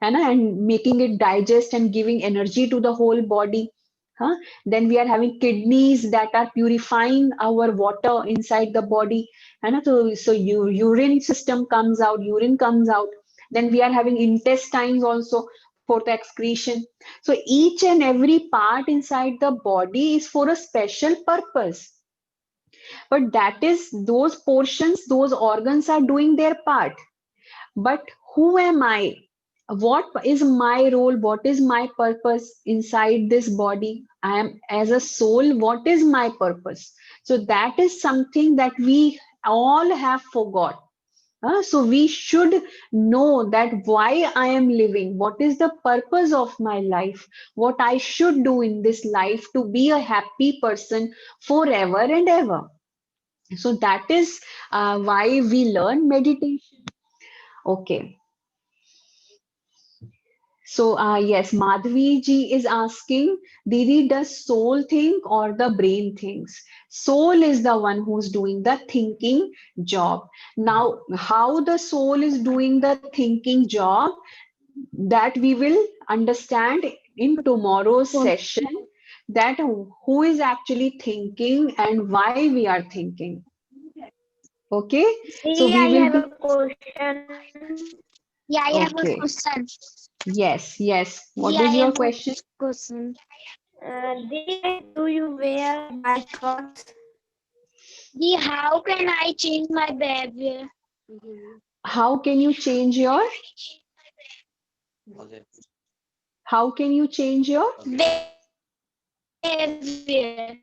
है ना? And making it digest and giving energy to the whole body. Huh? Then we are having kidneys that are purifying our water inside the body. And so urine system comes out, urine comes out. Then we are having intestines also for the excretion. So each and every part inside the body is for a special purpose. But that is those portions, those organs are doing their part. But who am I? What is my role? What is my purpose inside this body? I am as a soul. What is my purpose? So that is something that we all have forgot. So we should know that why I am living, what is the purpose of my life, what I should do in this life to be a happy person forever and ever. So that is why we learn meditation. Okay. So yes, Madhvi ji is asking, Didi, does soul think or the brain thinks? Soul is the one who's doing the thinking job. Now, how the soul is doing the thinking job, that we will understand in tomorrow's session, that who is actually thinking and why we are thinking. Okay, so Didi, we I will have be a question. Yeah, I have a okay. question. Yes. What Yeah, I is your have a question? question. Didi, do you wear white clothes? Didi, how can I change my behavior? How can you change your how can you change your Behavior.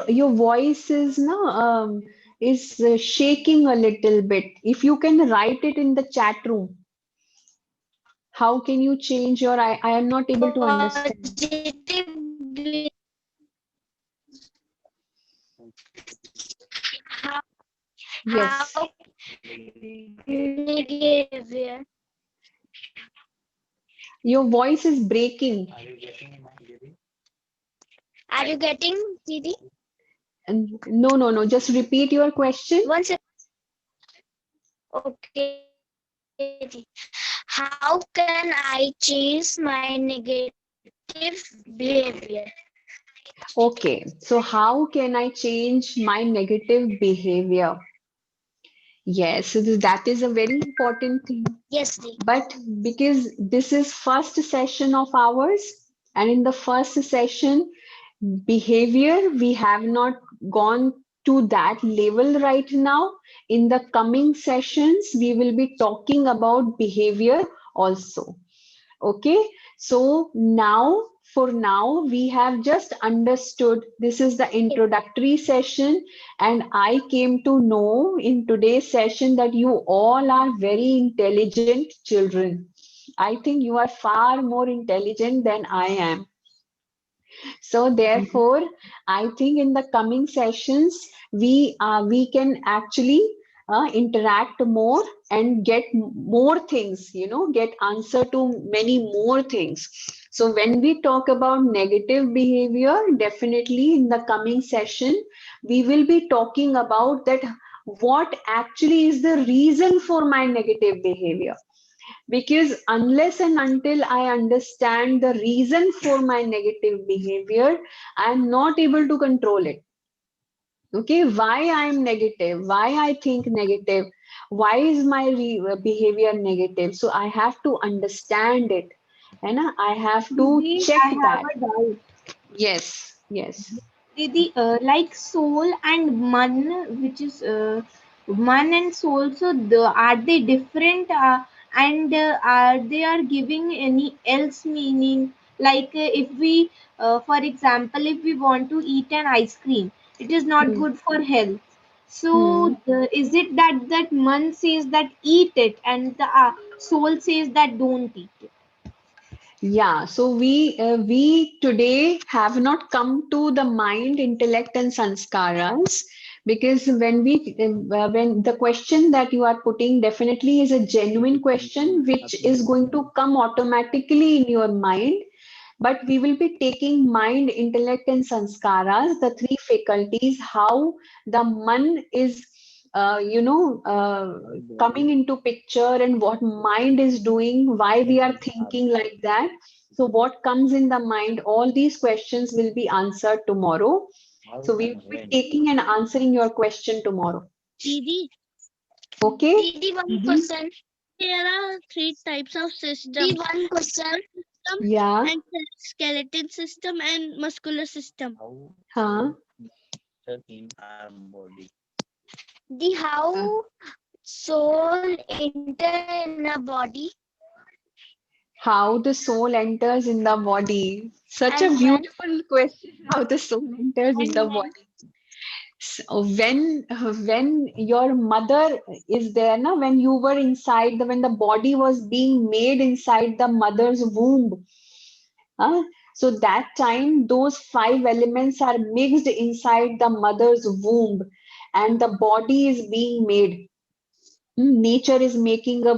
your voice is no is shaking a little bit. If you can write it in the chat room, how can you change your I am not able to understand. Positive be- how, Yes, how behavior. your voice is breaking. Are you getting, Didi? And no, just repeat your question. One second. Okay. How can I change my negative behavior? Okay, so how can I change my negative behavior? Yes, so that is a very important thing. Yes, Di. But because this is first session of ours, and in the first session, behavior, we have not gone to that level right now. In the coming sessions, we will be talking about behavior also. Okay, so now, for now, we have just understood this is the introductory session, and I came to know in today's session that you all are very intelligent children. I think you are far more intelligent than I am. So therefore, I think in the coming sessions, we can actually interact more and get more things, get answer to many more things. So when we talk about negative behavior, definitely in the coming session, we will be talking about that what actually is the reason for my negative behavior. Because unless and until I understand the reason for my negative behavior, I am not able to control it. Okay, why I am negative, why I think negative, why is my behavior negative? So I have to understand it, and I have to Didi, check I have that. a doubt. Yes, yes. Didi, like soul and man, which is man and soul, so are they different? And are they are giving any else meaning? Like if we, for example, if we want to eat an ice cream, it is not Hmm. good for health. Hmm. So is it that man says that eat it, and the soul says that don't eat it? Yeah, so we today have not come to the mind, intellect, and sanskaras, because when the question that you are putting definitely is a genuine question which is going to come automatically in your mind. But we will be taking mind, intellect, and sanskaras, the three faculties, how the man is, coming into picture, and what mind is doing, why we are thinking like that. So what comes in the mind, all these questions will be answered tomorrow. So we will be taking and answering your question tomorrow. Didi, Okay? Didi, one question. there are three types of Didi, systems: one question. system Yeah. and skeleton system and muscular system. Huh? Didi, how soul enter in a body How the soul enters in the body. Such a and when? beautiful question. How the soul enters in And the when? body. So when your mother is there, na, when you were inside when the body was being made inside the mother's womb, huh? So that time those five elements are mixed inside the mother's womb, and the body is being made. Nature is making a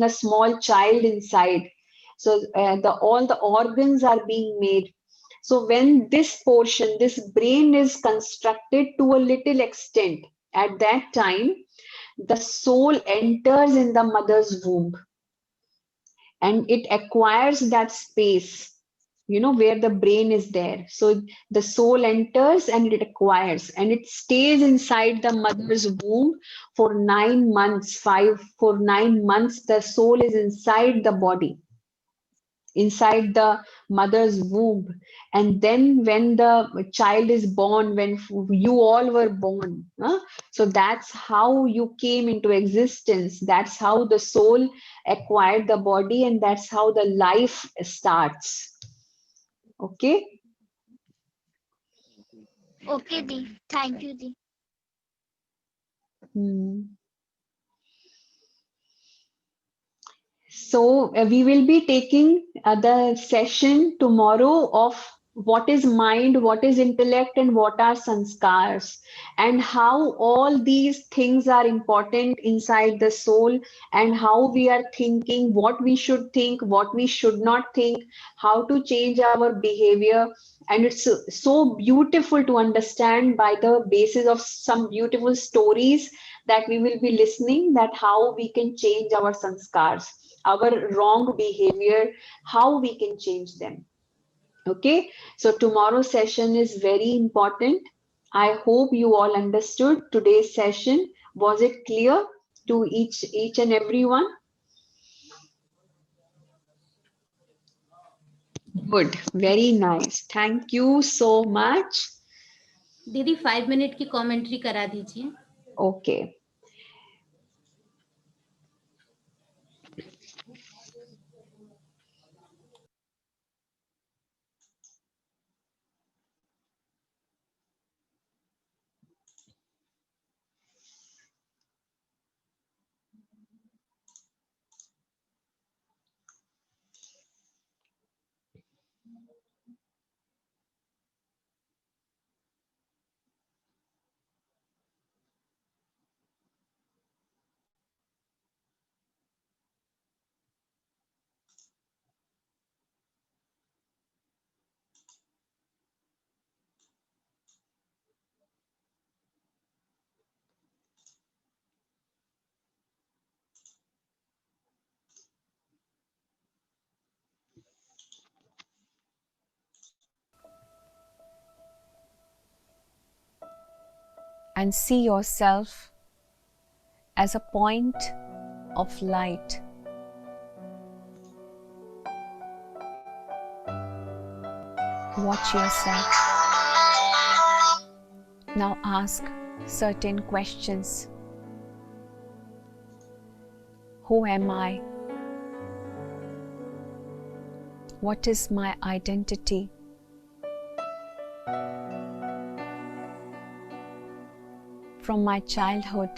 small child inside. So the all the organs are being made. So when this portion, this brain is constructed to a little extent, at that time the soul enters in the mother's womb, and it acquires that space, where the brain is there. So the soul enters and it acquires, and it stays inside the mother's womb for 9 months. For 9 months the soul is inside the body, inside the mother's womb. And then when the child is born, when you all were born, so that's how you came into existence, that's how the soul acquired the body, and that's how the life starts. Okay. Okay, Di. Thank you, Di. Hmm. So we will be taking the session tomorrow of what is mind, what is intellect, and what are sanskars, and how all these things are important inside the soul, and how we are thinking, what we should think, what we should not think, how to change our behavior. And it's so beautiful to understand by the basis of some beautiful stories that we will be listening, that how we can change our sanskars, our wrong behavior, how we can change them. Okay, so tomorrow's session is very important. I hope you all understood today's session, Was it clear to each and everyone? Good, very nice. Thank you so much. दीदी 5 minute की commentary करा दीजिए. Okay. And see yourself as a point of light. Watch yourself. Now ask certain questions. Who am I? What is my identity? From my childhood,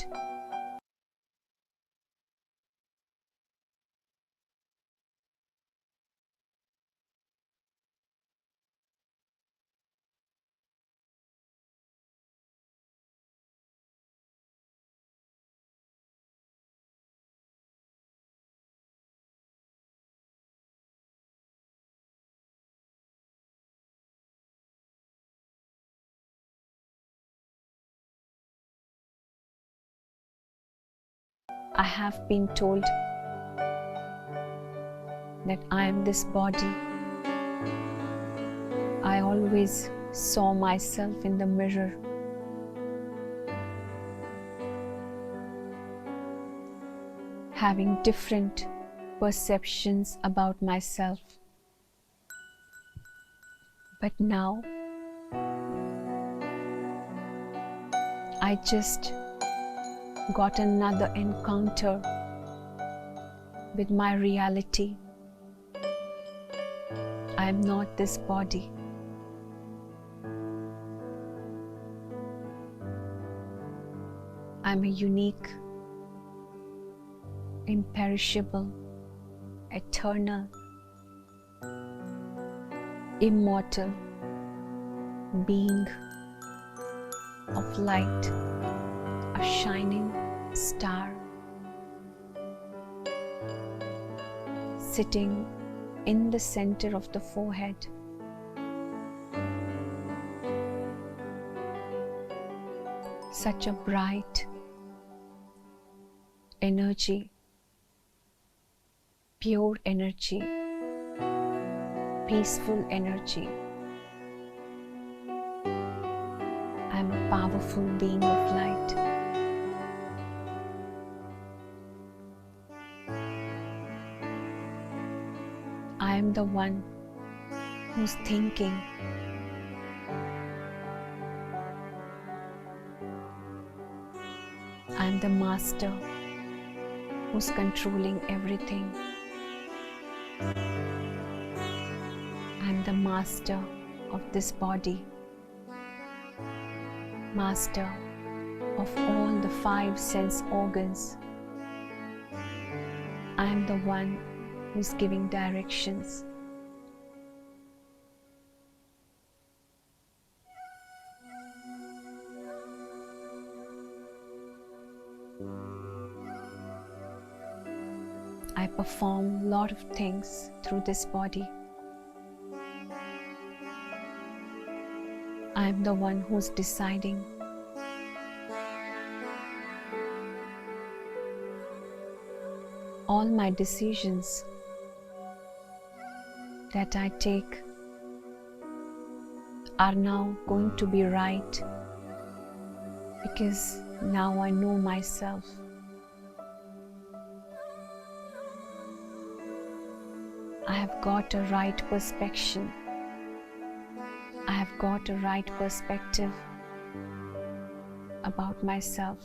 I have been told that I am this body. I always saw myself in the mirror. Having different perceptions about myself. But now, I just got another encounter with my reality. I am not this body. I am a unique, imperishable, eternal, immortal being of light, a shining star, sitting in the center of the forehead. Such a bright energy, pure energy, peaceful energy. I am a powerful being of light. I am the one who's thinking. I am the master who's controlling everything. I am the master of this body, master of all the 5 sense organs. I am the one who's giving directions. I perform a lot of things through this body. I am the one who's deciding. All my decisions that I take are now going to be right because now I know myself. I have got a right perspective. I have got a right perspective about myself.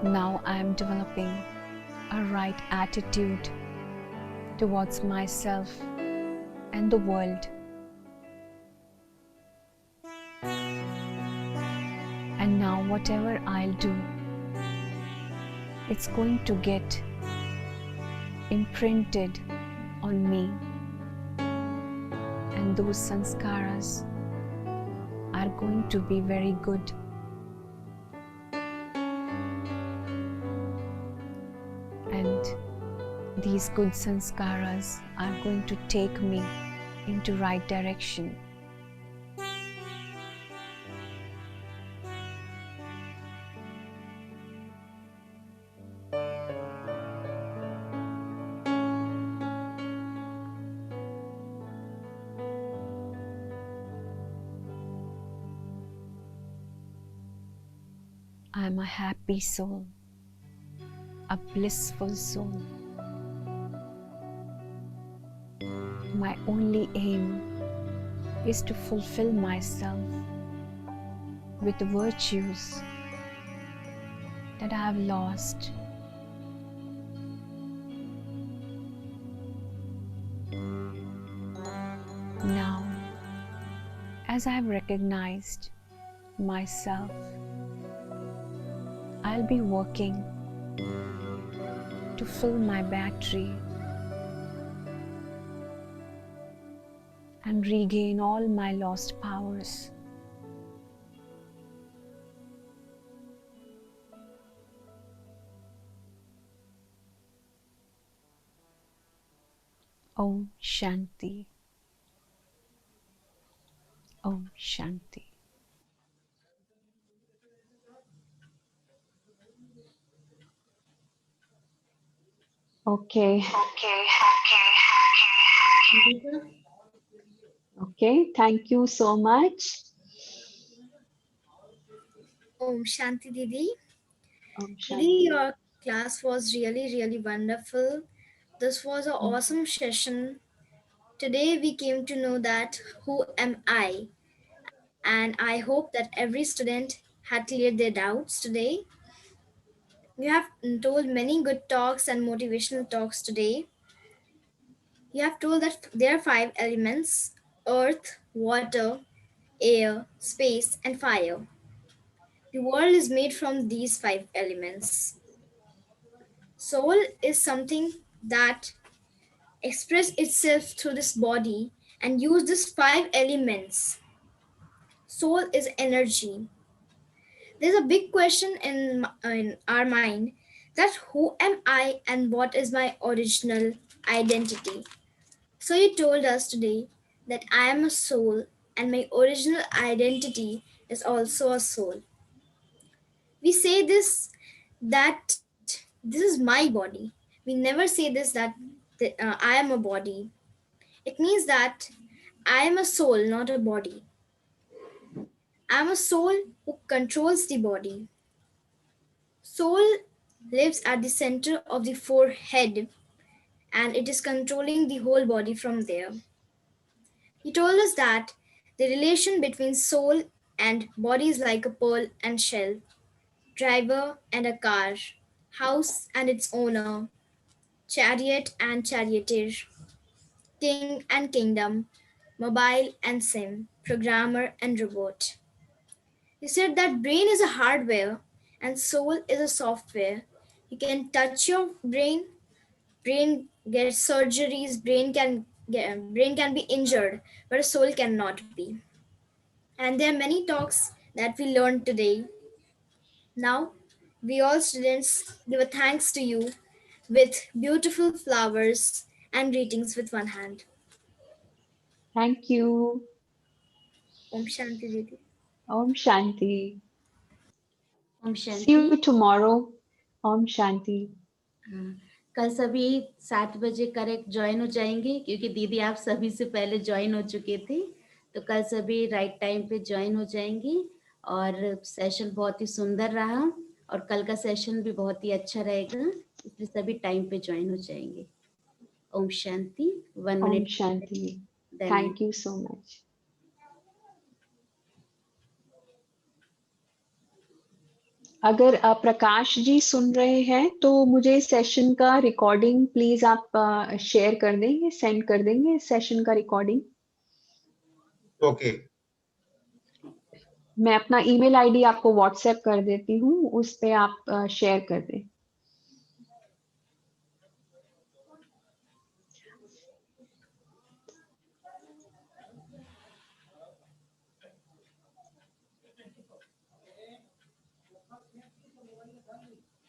Now I am developing a right attitude towards myself and the world. And now whatever I'll do, it's going to get imprinted on me. And those sanskaras are going to be very good. And these good sanskaras are going to take me into right direction. I am a happy soul, a blissful soul. My only aim is to fulfill myself with the virtues that I have lost. Now, as I have recognized myself, I'll be working to fill my battery and regain all my lost powers. Om Shanti. Om Shanti. Okay. Okay, thank you so much. Om Shanti Didi. Om Didi, Shanti. your class was really wonderful. This was an awesome session. Today we came to know that who am I? And I hope that every student had cleared their doubts today. You have told many good talks and motivational talks today. You have told that there are 5 elements: earth, water, air, space, and fire. The world is made from these 5 elements. Soul is something that express itself through this body and use these 5 elements. Soul is energy. There's a big question in our mind that who am I and what is my original identity? So you told us today that I am a soul and my original identity is also a soul. We say this that this is my body. We never say this that I am a body. It means that I am a soul, not a body. I am a soul who controls the body. Soul lives at the center of the forehead and it is controlling the whole body from there. He told us that the relation between soul and body is like a pearl and shell, driver and a car, house and its owner, chariot and charioteer, king and kingdom, mobile and sim, programmer and robot. He said that brain is a hardware and soul is a software. You can touch your brain gets surgeries, brain can be injured, but a soul cannot be. And there are many talks that we learned today. Now, we all students give a thanks to you with beautiful flowers and greetings with one hand. Thank you. Om Shanti Didi. Om Shanti. Om See Shanti. you tomorrow. Om Shanti. हाँ, कल सभी 7 बजे correct join हो जाएंगे, क्योंकि दीदी आप सभी से पहले ज्वाइन हो चुके थे, तो कल सभी राइट टाइम पे ज्वाइन हो जाएंगे। और सेशन बहुत ही सुंदर रहा और कल का सेशन भी बहुत ही अच्छा रहेगा, इसलिए सभी टाइम पे ज्वाइन हो जाएंगे। Om Shanti. 1 Om minute. Shanti. Thank you so much. अगर प्रकाश जी सुन रहे हैं तो मुझे सेशन का रिकॉर्डिंग प्लीज आप शेयर कर देंगे, सेंड कर देंगे सेशन का रिकॉर्डिंग। ओके। मैं अपना ईमेल आईडी आपको व्हाट्सएप कर देती हूँ, उस पे आप शेयर कर दें।